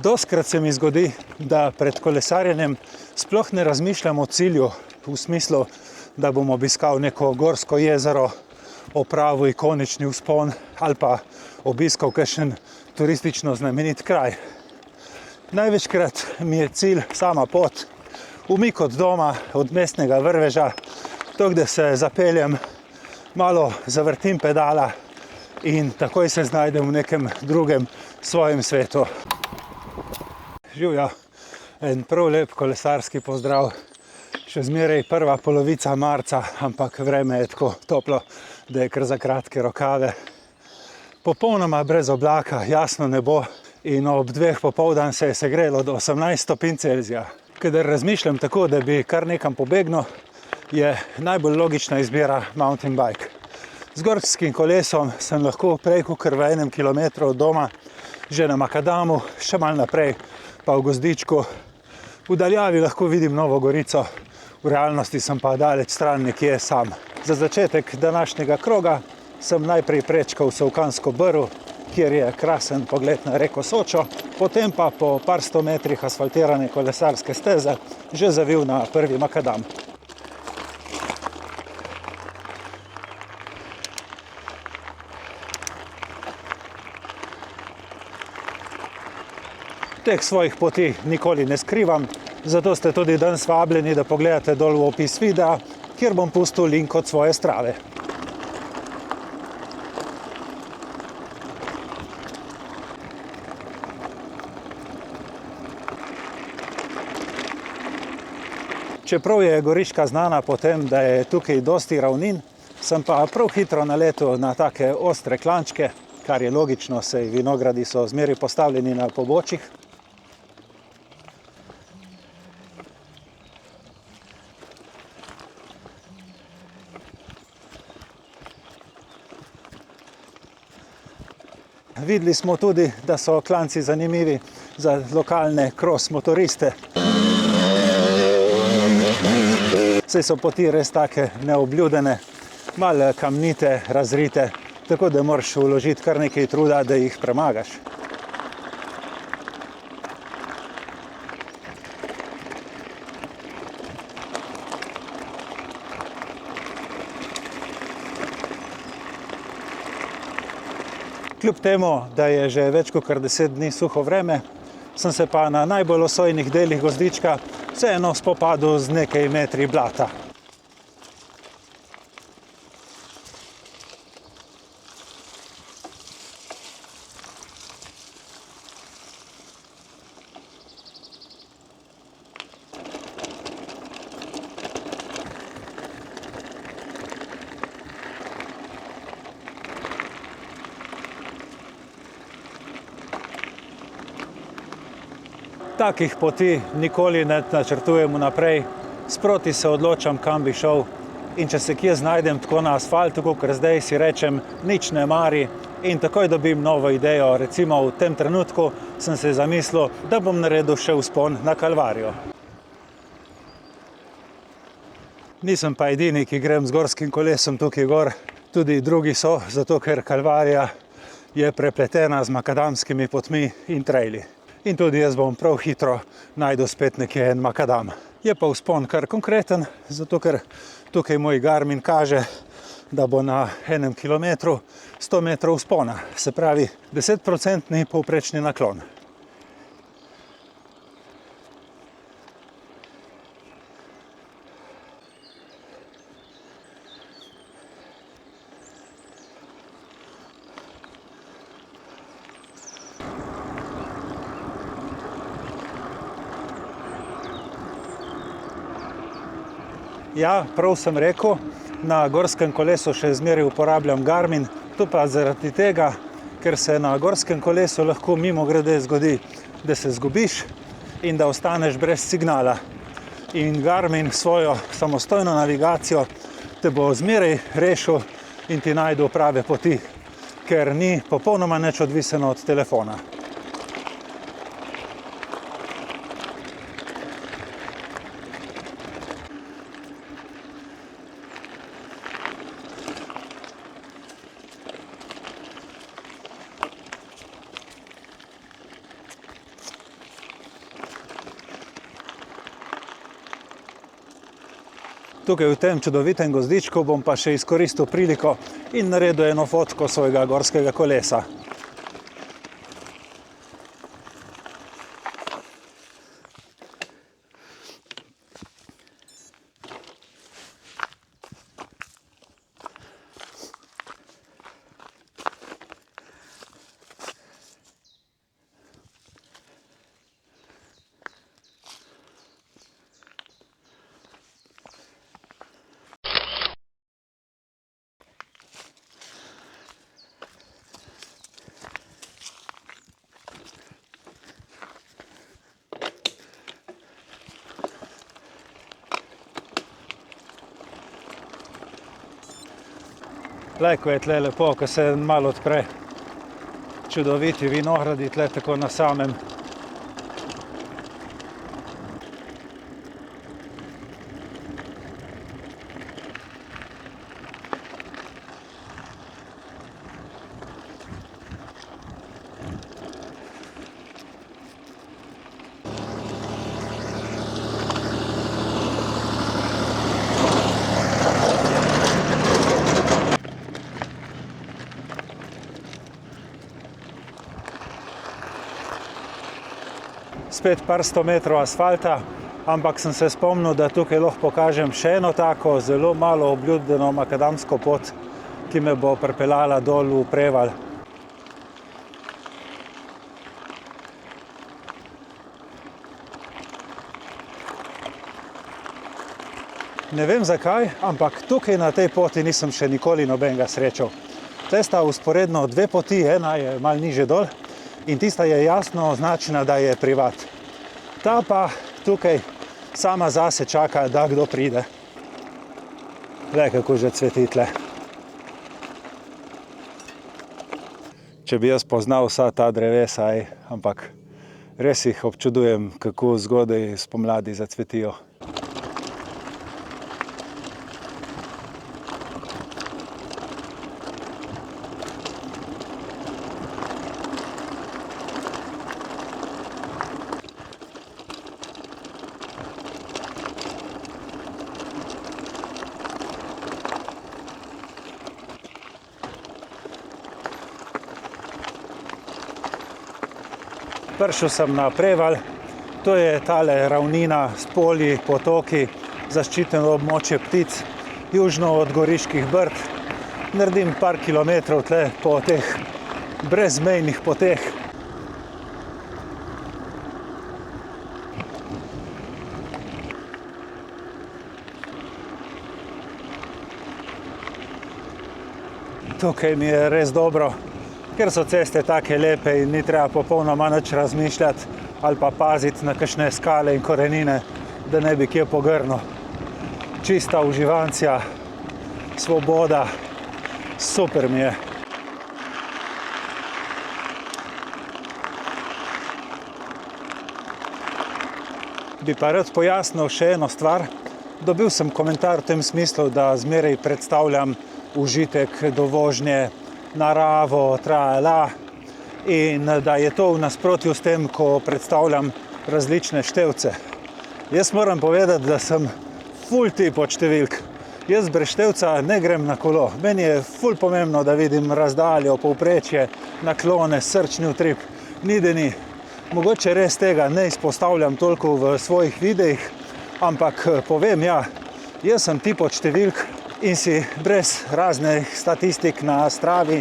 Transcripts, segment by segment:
Dostikrat se mi zgodi, da pred kolesarjenjem sploh ne razmišljam o cilju, v smislu, da bom obiskal neko gorsko jezero, opravil ikonični vzpon ali pa obiskal kakšen turistično znamenit kraj. Največkrat mi je cilj sama pot, umik od doma, od mestnega vrveža, to, da se zapeljem, malo zavrtim pedala in takoj se znajdem v nekem drugem svojem svetu. Živjo, en prav lep kolesarski pozdrav. Še zmeraj prva polovica marca, ampak vreme je tako toplo, da je kar za kratke rokave. Popolnoma brez oblaka, jasno nebo in ob 2 popoldan se je segrelo do 18 stopinj Celzija. Kadar razmišljam tako, da bi kar nekam pobegnil, je najbolj logična izbira mountain bike. Z gorskim kolesom sem lahko prej kakor v 1 kilometru od doma, že na makadamu, še malo naprej, pa v gozdičku. V daljavi lahko vidim Novo Gorico, v realnosti sem pa daleč stran nekje sam. Za začetek današnjega kroga sem najprej prečkal Solkansko brv, kjer je krasen pogled na reko Sočo, potem pa po par 100 metrih asfaltirane kolesarske steze že zavil na prvi makadam. Teh svojih poti nikoli ne skrivam, zato ste tudi danes vabljeni, da pogledate dol v opis videa, kjer bom pustil link od svoje Strave. Čeprav je Goriška znana po tem, da je tukaj dosti ravnin, sem pa prav hitro naletel na take ostre klančke, kar je logično, saj vinogradi so zmeraj postavljeni na pobočjih. Videli smo tudi, da so klanci zanimivi za lokalne cross motoriste. Saj so poti res take neobljudene, malo kamnite, razrite, tako da moraš vložiti kar nekaj truda, da jih premagaš. Kljub temu, da je že več kot 10 dni suho vreme, sem se pa na najbolj osojnih delih gozdička vseeno spopadel z nekaj metri blata. Takih poti nikoli ne načrtujem vnaprej, sproti se odločam, kam bi šel, in če se kje znajdem tako na asfaltu, kakor zdaj, si rečem, nič ne mari in takoj dobim novo idejo. Recimo v tem trenutku sem se zamislil, da bom naredil še vzpon na Kalvarijo. Nisem pa edini, ki grem z gorskim kolesom tukaj gor, tudi drugi so, zato ker Kalvarija je prepletena z makadamskimi potmi in traili. In tudi jaz bom prav hitro najdel spet nekje en makadam. Je pa vzpon kar konkreten, zato ker tukaj moj Garmin kaže, da bo na 1 kilometru 100 metrov vzpona, se pravi 10% povprečni naklon. Ja, prav sem rekel, na gorskem kolesu še zmeraj uporabljam Garmin, to pa zaradi tega, ker se na gorskem kolesu lahko mimogrede zgodi, da se zgubiš in da ostaneš brez signala. In Garmin svojo samostojno navigacijo te bo zmeraj rešil in ti najdel prave poti, ker ni popolnoma nič odvisno od telefona. Tukaj v tem čudovitem gozdičku bom pa še izkoristil priliko in naredil eno fotko svojega gorskega kolesa. Lejko je tle lepo, ko se malo odpre. Čudoviti vinogradi tle tako na samem. Spet par 100 metrov asfalta, ampak sem se spomnil, da tukaj lahko pokažem še eno tako zelo malo obljubljeno makadamsko pot, ki me bo pripeljala dol v Prevalj. Ne vem zakaj, ampak tukaj na tej poti nisem še nikoli nobenega srečal. Tle sta vzporedno dve poti, ena je malo niže dol in tista je jasno označena, da je privat. Ta pa tukaj sama zase čaka, da kdo pride. Glej, kako že cveti tle. Če bi jaz poznal vsa ta drevesa, ampak res jih občudujem, kako zgodaj spomladi zacvetijo. Prišel sem na Prevalj, to je tale ravnina s polji, potoki, zaščiteno območje ptic, južno od Goriških brd. Naredim par kilometrov tle po teh brezmejnih poteh. Tukaj mi je res dobro, ker so ceste take lepe in ni treba popolnoma nič razmišljati ali pa paziti na kakšne skale in korenine, da ne bi kje pogrnil. Čista uživancija, svoboda, super mi je. Bi pa rad pojasnil še eno stvar. Dobil sem komentar v tem smislu, da zmeraj predstavljam užitek do vožnje, naravo, trajala in da je to v nasprotju s tem, ko predstavljam različne števce. Jaz moram povedati, da sem ful tip od številk. Jaz brez števca ne grem na kolo. Meni je ful pomembno, da vidim razdaljo, povprečje, naklone, srčni utrip. Ni da ni. Mogoče res tega ne izpostavljam toliko v svojih videih, ampak povem, ja, jaz sem tip od številk in si brez raznih statistik na Stravi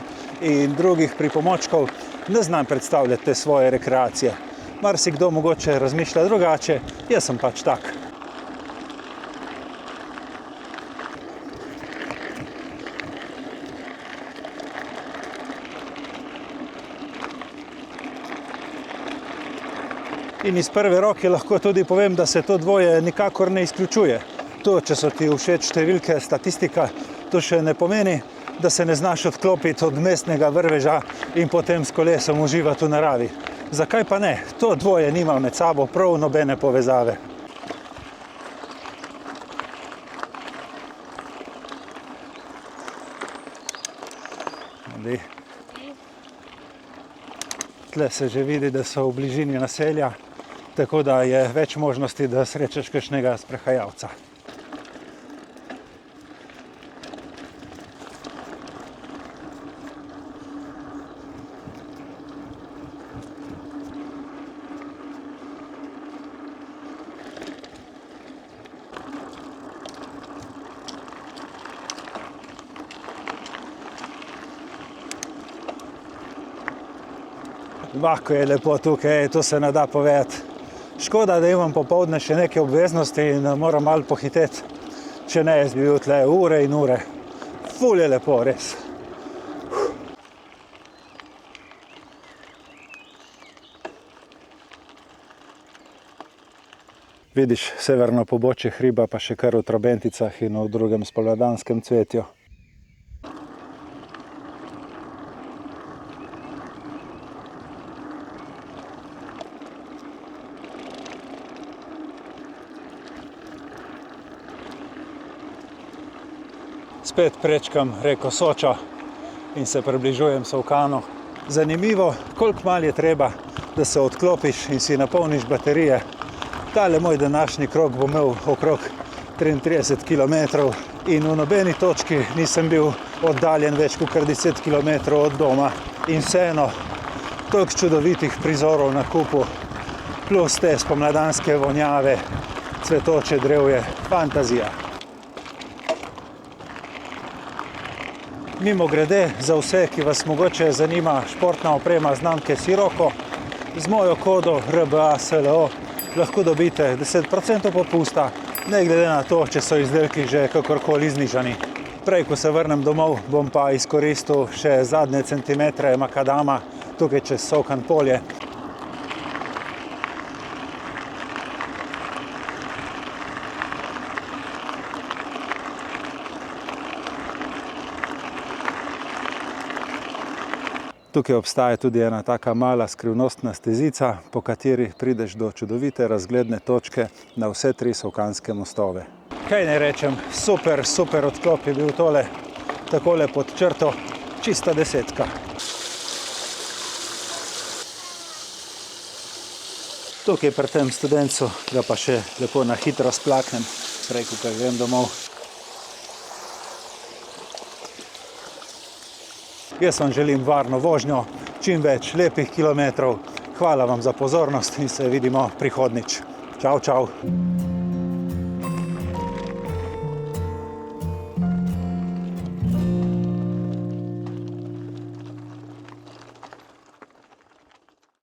in drugih pripomočkov ne znam predstavljati te svoje rekreacije. Marsikdo mogoče razmišlja drugače, jaz sem pač tak. In iz prve roke lahko tudi povem, da se to dvoje nikakor ne izključuje. To, če so ti všeč številke, statistika, to še ne pomeni, da se ne znaš odklopiti od mestnega vrveža in potem s kolesom uživati v naravi. Zakaj pa ne? To dvoje nima med sabo prav nobene povezave. Tle se že vidi, da so v bližini naselja, tako da je več možnosti, da srečaš kakšnega sprehajalca. Vako je lepo tukaj, to se ne da povedati. Škoda, da imam popoldne še neke obveznosti in moram malo pohiteti. Če ne, jaz bi bil tle ure in ure. Ful je lepo, res. Vidiš severno pobočje hriba, pa še kar v trobenticah in v drugem spomladanskem cvetju. Spet prečkam reko Sočo in se približujem Solkanu. Zanimivo, koliko malo je treba, da se odklopiš in si napolniš baterije. Tale moj današnji krog bo imel okrog 33 km in v nobeni točki nisem bil oddaljen več kot 10 km od doma. In vseeno, toliko čudovitih prizorov na kupu, plus te spomladanske vonjave, cvetoče drevje, fantazija. Mimogrede, za vse, ki vas mogoče zanima športna oprema znamke Sirocco, z mojo kodo RBASLO lahko dobite 10% popusta, ne glede na to, če so izdelki že kakorkoli znižani. Prej, ko se vrnem domov, bom pa izkoristil še zadnje centimetre makadama tukaj čez Solkan polje. Tukaj obstaja tudi ena taka mala skrivnostna stezica, po kateri prideš do čudovite razgledne točke na vse 3 solkanske mostove. Kaj ne rečem, super odklop je bil tole, takole pod črto, čista 10. Tukaj pri tem Studencu ga pa še lepo na hitro splaknem, prej ko grem domov. Jaz vam želim varno vožnjo, čim več lepih kilometrov. Hvala vam za pozornost in se vidimo prihodnjič. Čau, čau.